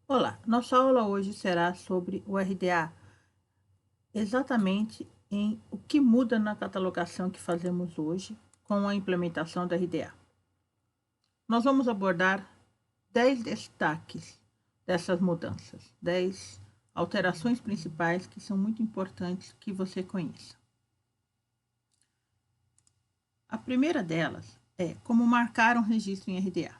Olá, nossa aula hoje será sobre o RDA, exatamente em o que muda na catalogação que fazemos hoje com a implementação do RDA. Nós vamos abordar 10 destaques dessas mudanças, 10 alterações principais que são muito importantes que você conheça. A primeira delas é como marcar um registro em RDA.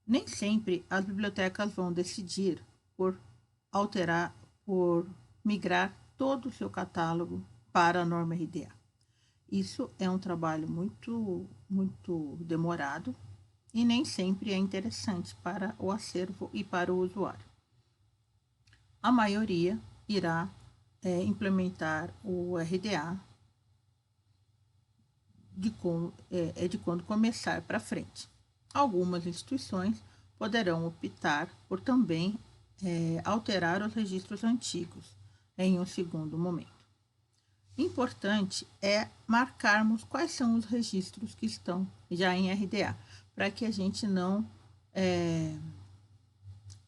Nem sempre as bibliotecas vão decidir por alterar, por migrar todo o seu catálogo para a norma RDA. Isso é um trabalho muito demorado e nem sempre é interessante para o acervo e para o usuário. A maioria irá implementar o RDA de quando começar para frente. Algumas instituições poderão optar por também alterar os registros antigos em um segundo momento. Importante é marcarmos quais são os registros que estão já em RDA, para que a gente não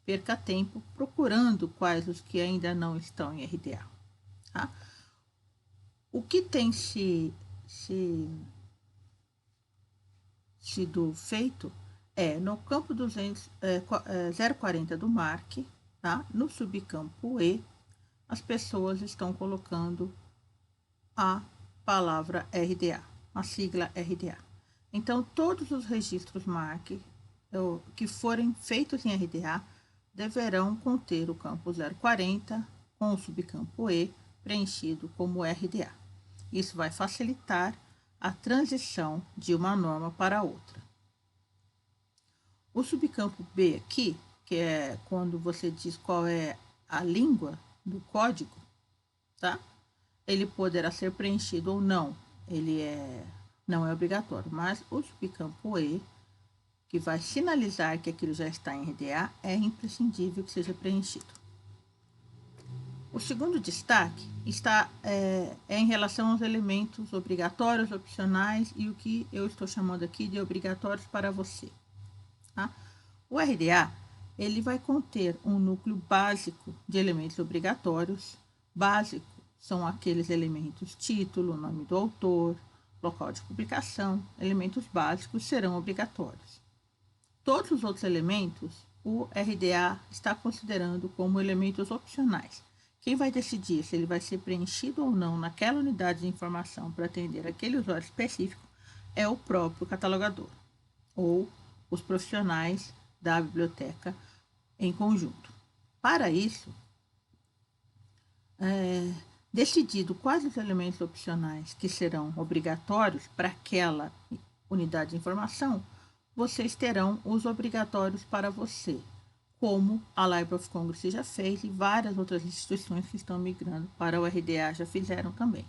perca tempo procurando quais os que ainda não estão em RDA. Tá? O que tem sido feito no campo 040 do MARC, tá? No subcampo E, as pessoas estão colocando a palavra RDA, a sigla RDA. Então, todos os registros MARC que forem feitos em RDA deverão conter o campo 040 com o subcampo E preenchido como RDA. Isso vai facilitar a transição de uma norma para outra. O subcampo B aqui, que é quando você diz qual é a língua do código, tá? Ele poderá ser preenchido ou não, não é obrigatório, mas o subcampo E, que vai sinalizar que aquilo já está em RDA, é imprescindível que seja preenchido. O segundo destaque é em relação aos elementos obrigatórios, opcionais e o que eu estou chamando aqui de obrigatórios para você. Tá? O RDA ele vai conter um núcleo básico de elementos obrigatórios. Básico são aqueles elementos título, nome do autor, local de publicação. Elementos básicos serão obrigatórios. Todos os outros elementos, o RDA está considerando como elementos opcionais. Quem vai decidir se ele vai ser preenchido ou não naquela unidade de informação para atender aquele usuário específico é o próprio catalogador ou os profissionais da biblioteca em conjunto. Para isso, decidido quais os elementos opcionais que serão obrigatórios para aquela unidade de informação, vocês terão os obrigatórios para você, como a Library of Congress já fez e várias outras instituições que estão migrando para o RDA já fizeram também.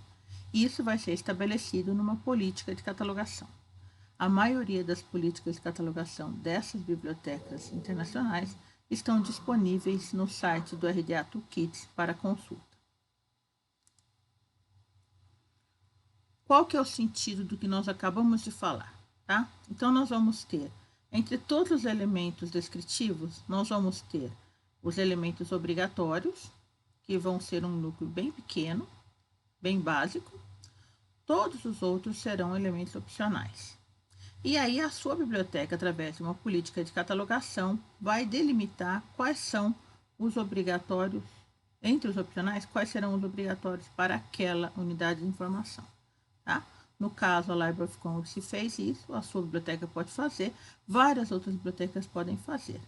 Isso vai ser estabelecido numa política de catalogação. A maioria das políticas de catalogação dessas bibliotecas internacionais estão disponíveis no site do RDA Toolkits para consulta. Qual que é o sentido do que nós acabamos de falar? Tá? Então, nós vamos ter, entre todos os elementos descritivos, nós vamos ter os elementos obrigatórios, que vão ser um núcleo bem pequeno, bem básico. Todos os outros serão elementos opcionais. E aí a sua biblioteca, através de uma política de catalogação, vai delimitar quais são os obrigatórios, entre os opcionais, quais serão os obrigatórios para aquela unidade de informação. Tá? No caso, a Library of Congress fez isso, a sua biblioteca pode fazer, várias outras bibliotecas podem fazer.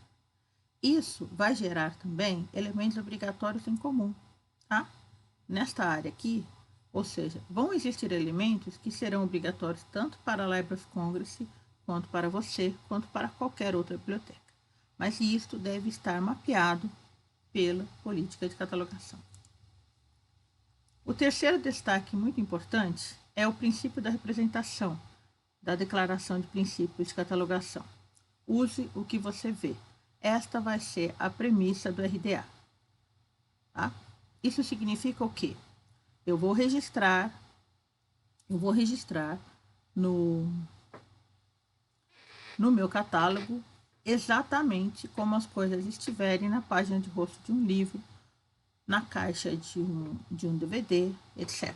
Isso vai gerar também elementos obrigatórios em comum, tá? Nesta área aqui, ou seja, vão existir elementos que serão obrigatórios tanto para a Library of Congress, quanto para você, quanto para qualquer outra biblioteca. Mas isto deve estar mapeado pela política de catalogação. O terceiro destaque muito importante é o princípio da representação, da declaração de princípios de catalogação. Use o que você vê. Esta vai ser a premissa do RDA. Tá? Isso significa o quê? Eu vou registrar no meu catálogo exatamente como as coisas estiverem na página de rosto de um livro, na caixa de um DVD, etc.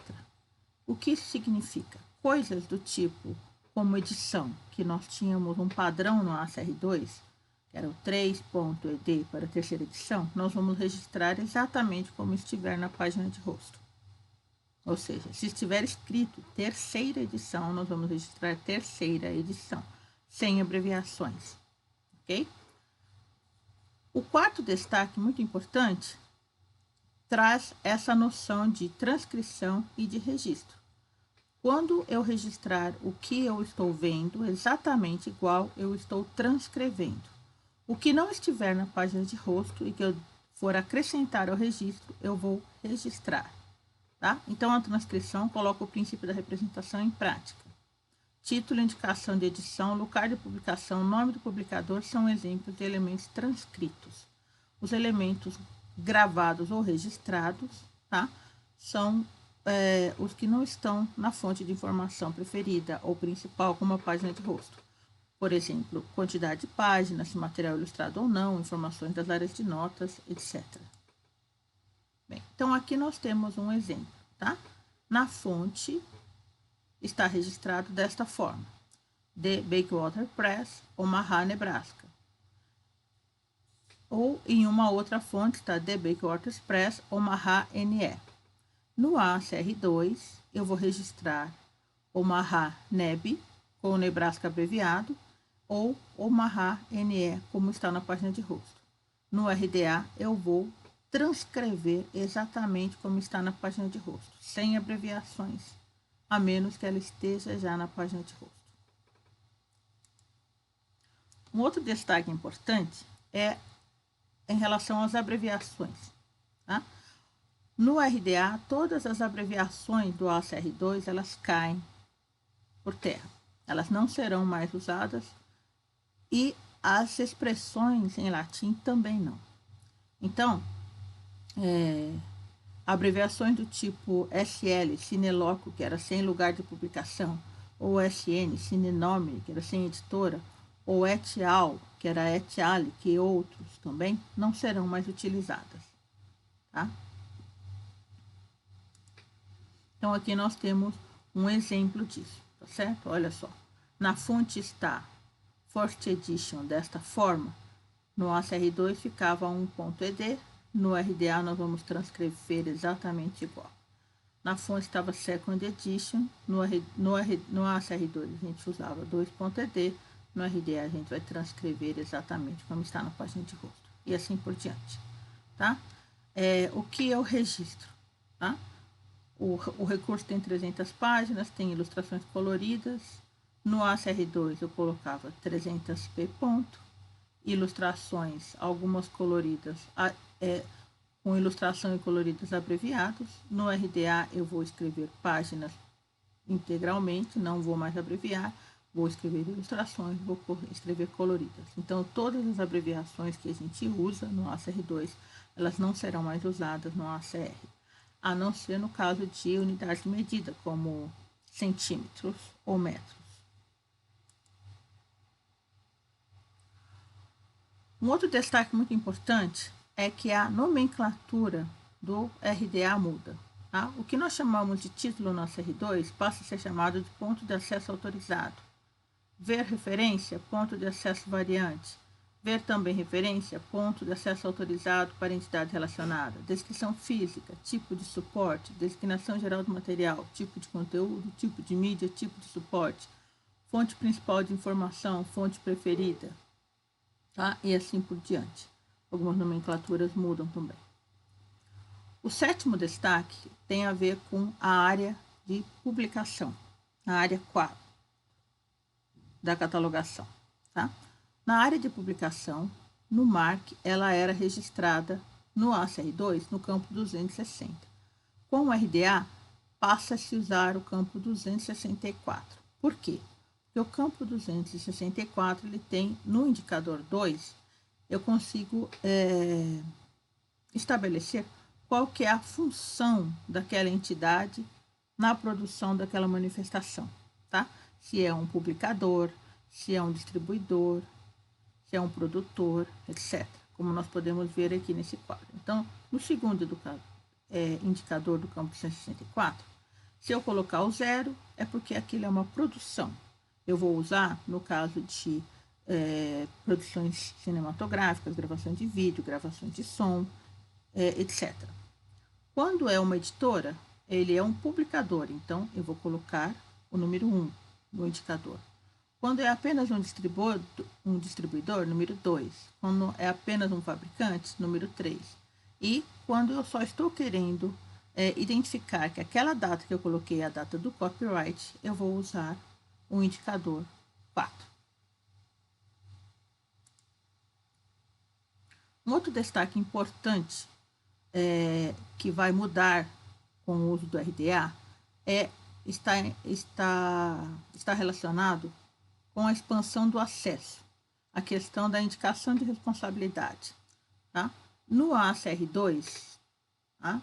O que isso significa? Coisas do tipo como edição, que nós tínhamos um padrão no ACR2, que era o 3.ed para a terceira edição, nós vamos registrar exatamente como estiver na página de rosto. Ou seja, se estiver escrito terceira edição, nós vamos registrar terceira edição, sem abreviações, ok? O quarto destaque, muito importante, traz essa noção de transcrição e de registro. Quando eu registrar o que eu estou vendo, exatamente igual eu estou transcrevendo. O que não estiver na página de rosto e que eu for acrescentar ao registro, eu vou registrar. Tá? Então, a transcrição coloca o princípio da representação em prática. Título, indicação de edição, lugar de publicação, nome do publicador são exemplos de elementos transcritos. Os elementos gravados ou registrados, tá? São os que não estão na fonte de informação preferida ou principal, como a página de rosto. Por exemplo, quantidade de páginas, se material ilustrado ou não, informações das áreas de notas, etc. Bem, então, aqui nós temos um exemplo, tá? Na fonte está registrado desta forma: The Bakewater Press, Omaha, Nebraska. Ou em uma outra fonte está The Bakewater Press, Omaha, NE. No ACR2, eu vou registrar Omaha, NEB, com o Nebraska abreviado, ou Omaha, NE, como está na página de rosto. No RDA, eu vou transcrever exatamente como está na página de rosto, sem abreviações, a menos que ela esteja já na página de rosto. Um outro destaque importante é em relação às abreviações. Tá? No RDA, todas as abreviações do ACR2, elas caem por terra. Elas não serão mais usadas e as expressões em latim também não. Então, abreviações do tipo SL, sine loco, que era sem lugar de publicação, ou SN, sine nomine, que era sem editora, ou et al, que era et ali, que outros também, não serão mais utilizadas. Tá? Então, aqui nós temos um exemplo disso, tá certo? Olha só. Na fonte está First Edition desta forma, no ACR2 ficava 1.ed, no RDA nós vamos transcrever exatamente igual. Na fonte estava Second Edition, no ACR2 a gente usava 2.ed, no RDA a gente vai transcrever exatamente como está na página de rosto, e assim por diante. Tá? O que eu registro? Tá? O recurso tem 300 páginas, tem ilustrações coloridas. No ACR2 eu colocava 300p ponto, ilustrações, algumas coloridas, com ilustração e coloridos abreviados. No RDA eu vou escrever páginas integralmente, não vou mais abreviar, vou escrever ilustrações, vou escrever coloridas. Então, todas as abreviações que a gente usa no ACR2, elas não serão mais usadas no ACR, a não ser no caso de unidades de medida, como centímetros ou metros. Um outro destaque muito importante é que a nomenclatura do RDA muda. Tá? O que nós chamamos de título no ACR2 passa a ser chamado de ponto de acesso autorizado. Ver referência, ponto de acesso variante. Ver também referência, ponto de acesso autorizado para entidade relacionada. Descrição física, tipo de suporte, designação geral do material, tipo de conteúdo, tipo de mídia, tipo de suporte, fonte principal de informação, fonte preferida, tá? E assim por diante. Algumas nomenclaturas mudam também. O sétimo destaque tem a ver com a área de publicação, a área 4 da catalogação. Tá? Na área de publicação, no MARC, ela era registrada no ACR2 no campo 260. Com o RDA, passa a se usar o campo 264. Por quê? Porque o campo 264 ele tem, no indicador 2, eu consigo estabelecer qual que é a função daquela entidade na produção daquela manifestação, tá? Se é um publicador, se é um distribuidor, se é um produtor, etc. Como nós podemos ver aqui nesse quadro. Então, no segundo indicador do campo 164, se eu colocar o 0, é porque aquilo é uma produção. Eu vou usar, no caso de produções cinematográficas, gravação de vídeo, gravações de som, etc. Quando é uma editora, ele é um publicador, então eu vou colocar o número 1 no indicador. Quando é apenas um distribuidor, número 2. Quando é apenas um fabricante, número 3. E quando eu só estou querendo identificar que aquela data que eu coloquei é a data do copyright, eu vou usar o indicador 4. Um outro destaque importante que vai mudar com o uso do RDA está relacionado com a expansão do acesso, a questão da indicação de responsabilidade. Tá? No ACR2, tá?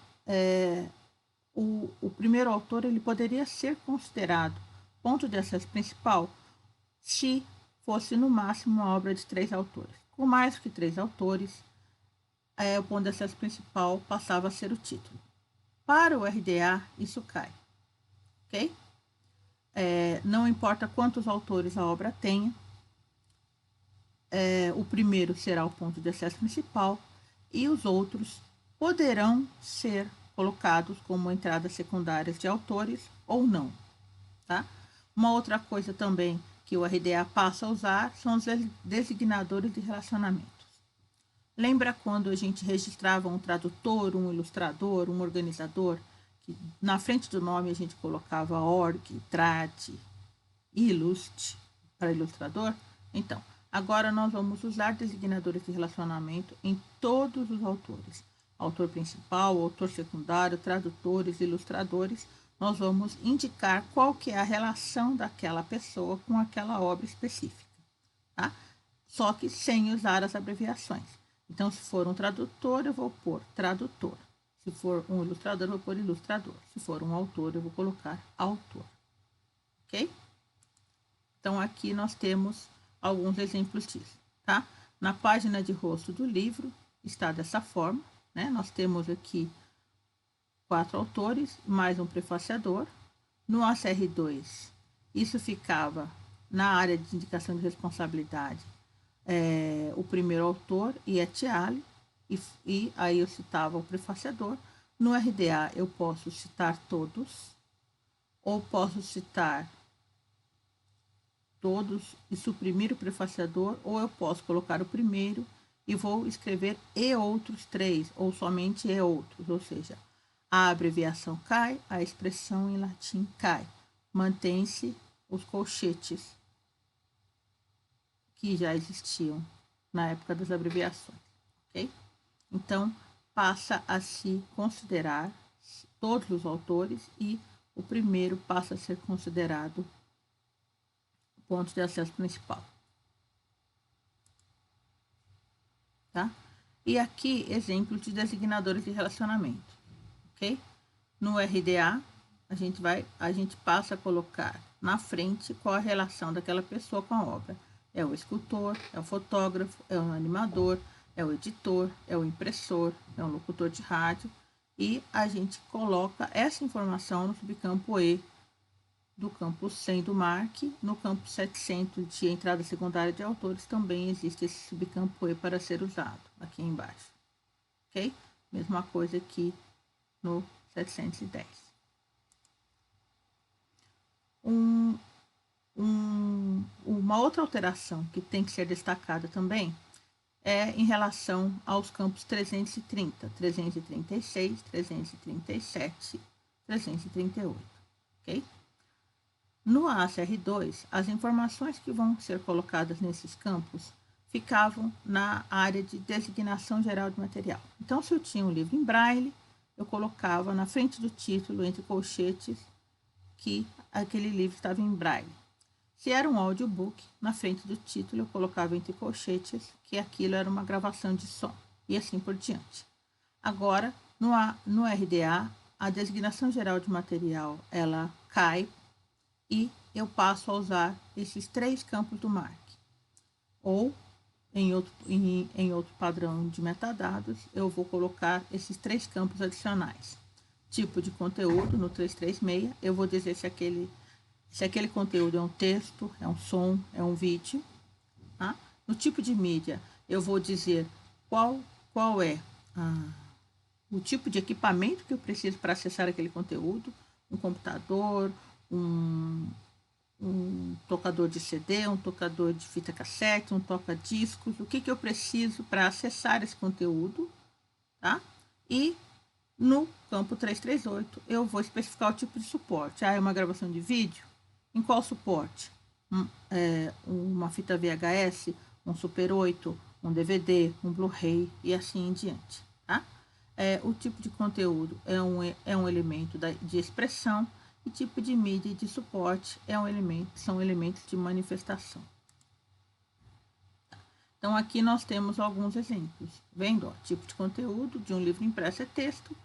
O primeiro autor ele poderia ser considerado ponto de acesso principal se fosse no máximo uma obra de 3 autores. Com mais que 3 autores, o ponto de acesso principal passava a ser o título. Para o RDA, isso cai. Ok? Não importa quantos autores a obra tenha, o primeiro será o ponto de acesso principal e os outros poderão ser colocados como entradas secundárias de autores ou não. Tá? Uma outra coisa também que o RDA passa a usar são os designadores de relacionamentos. Lembra quando a gente registrava um tradutor, um ilustrador, um organizador, que na frente do nome a gente colocava org, trad, ilust para ilustrador? Então, agora nós vamos usar designadores de relacionamento em todos os autores. Autor principal, autor secundário, tradutores, ilustradores. Nós vamos indicar qual que é a relação daquela pessoa com aquela obra específica. Tá? Só que sem usar as abreviações. Então, se for um tradutor, eu vou pôr tradutor. Se for um ilustrador, eu vou pôr ilustrador. Se for um autor, eu vou colocar autor. Ok? Então, aqui nós temos alguns exemplos disso. Tá? Na página de rosto do livro, está dessa forma. Né? Nós temos aqui 4 autores, mais um prefaciador. No ACR2, isso ficava na área de indicação de responsabilidade. O primeiro autor, Yetiali, e aí eu citava o prefaciador. No RDA eu posso citar todos, ou posso citar todos e suprimir o prefaciador, ou eu posso colocar o primeiro e vou escrever e outros 3, ou somente e outros, ou seja, a abreviação cai, a expressão em latim cai. Mantém-se os colchetes que já existiam na época das abreviações, ok? Então, passa a se considerar todos os autores e o primeiro passa a ser considerado o ponto de acesso principal. Tá? E aqui, exemplos de designadores de relacionamento, ok? No RDA, a gente passa a colocar na frente qual a relação daquela pessoa com a obra. É o escultor, é o fotógrafo, é o animador, é o editor, é o impressor, é um locutor de rádio. E a gente coloca essa informação no subcampo E do campo 100 do MARC. No campo 700 de entrada secundária de autores também existe esse subcampo E para ser usado, aqui embaixo. Ok? Mesma coisa aqui no 710. Uma outra alteração que tem que ser destacada também é em relação aos campos 330, 336, 337, 338, ok? No ACR2, as informações que vão ser colocadas nesses campos ficavam na área de designação geral de material. Então, se eu tinha um livro em braille, eu colocava na frente do título, entre colchetes, que aquele livro estava em braille. Se era um audiobook, na frente do título eu colocava entre colchetes que aquilo era uma gravação de som, e assim por diante. Agora, no RDA, a designação geral de material, ela cai e eu passo a usar esses 3 campos do MARC. Ou em outro padrão de metadados, eu vou colocar esses 3 campos adicionais. Tipo de conteúdo, no 336, eu vou dizer se aquele conteúdo é um texto, é um som, é um vídeo. Tá? No tipo de mídia, eu vou dizer qual é o tipo de equipamento que eu preciso para acessar aquele conteúdo, um computador, um tocador de CD, um tocador de fita cassete, um toca-discos, o que eu preciso para acessar esse conteúdo, tá? E no campo 338 eu vou especificar o tipo de suporte. É uma gravação de vídeo? Em qual suporte? Uma fita VHS, um Super 8, um DVD, um Blu-ray e assim em diante, tá? O tipo de conteúdo é um elemento de expressão, e tipo de mídia e de suporte são elementos de manifestação. Então, aqui nós temos alguns exemplos. Vendo? Ó, tipo de conteúdo de um livro impresso é texto.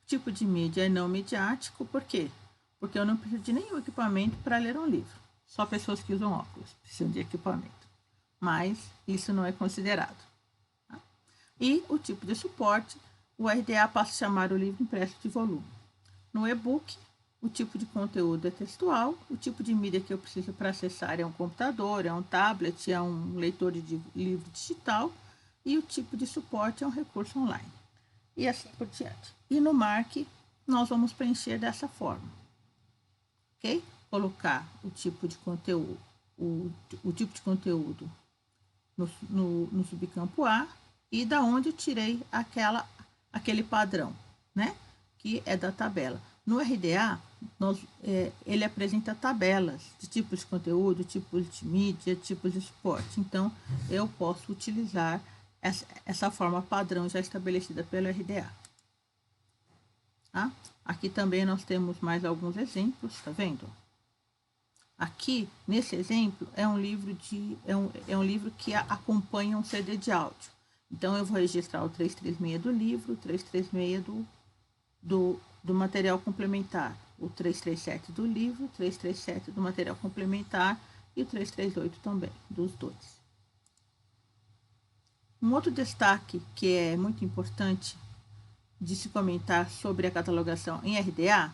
Tipo de mídia é não midiático. Por quê? Porque eu não preciso de nenhum equipamento para ler um livro. Só pessoas que usam óculos precisam de equipamento. Mas isso não é considerado. Tá? E o tipo de suporte, o RDA passa a chamar o livro impresso de volume. No e-book, o tipo de conteúdo é textual, o tipo de mídia que eu preciso para acessar é um computador, é um tablet, é um leitor de livro digital, e o tipo de suporte é um recurso online. E assim por diante. E no MARC, nós vamos preencher dessa forma. Ok? Colocar o tipo de conteúdo, o tipo de conteúdo no subcampo A e da onde eu tirei aquele padrão, né? Que é da tabela. No RDA, ele apresenta tabelas de tipos de conteúdo, tipos de mídia, tipos de suporte. Então, eu posso utilizar essa forma padrão já estabelecida pelo RDA. Tá? Aqui também nós temos mais alguns exemplos, tá vendo? Aqui, nesse exemplo, é um livro que acompanha um CD de áudio. Então, eu vou registrar o 336 do livro, o 336 do material complementar, o 337 do livro, o 337 do material complementar e o 338 também, dos dois. Um outro destaque que é muito importante de se comentar sobre a catalogação em RDA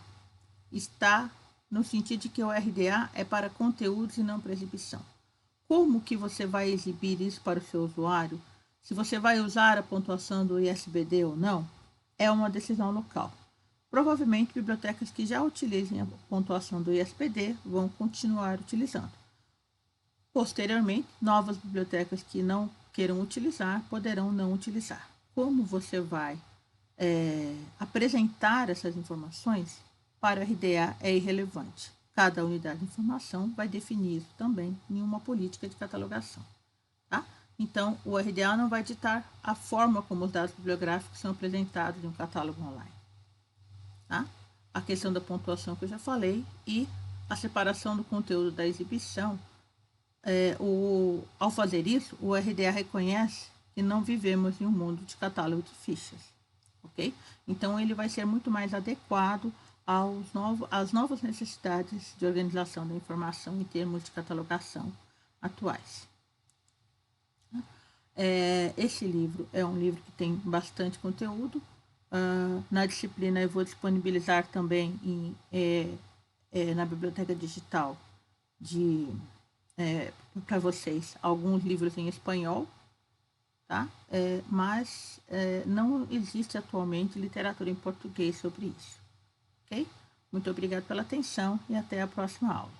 está no sentido de que o RDA é para conteúdos e não para exibição. Como que você vai exibir isso para o seu usuário? Se você vai usar a pontuação do ISBD ou não, é uma decisão local. Provavelmente, bibliotecas que já utilizem a pontuação do ISBD vão continuar utilizando. Posteriormente, novas bibliotecas que não queiram utilizar poderão não utilizar. Como você vai apresentar essas informações para o RDA é irrelevante. Cada unidade de informação vai definir isso também em uma política de catalogação. Tá? Então, o RDA não vai ditar a forma como os dados bibliográficos são apresentados em um catálogo online. Tá? A questão da pontuação que eu já falei e a separação do conteúdo da exibição. Ao fazer isso, o RDA reconhece que não vivemos em um mundo de catálogo de fichas. Okay? Então, ele vai ser muito mais adequado às novas necessidades de organização da informação em termos de catalogação atuais. Esse livro é um livro que tem bastante conteúdo. Na disciplina, eu vou disponibilizar também na biblioteca digital para vocês alguns livros em espanhol, tá? Mas não existe atualmente literatura em português sobre isso. Ok? Muito obrigada pela atenção e até a próxima aula.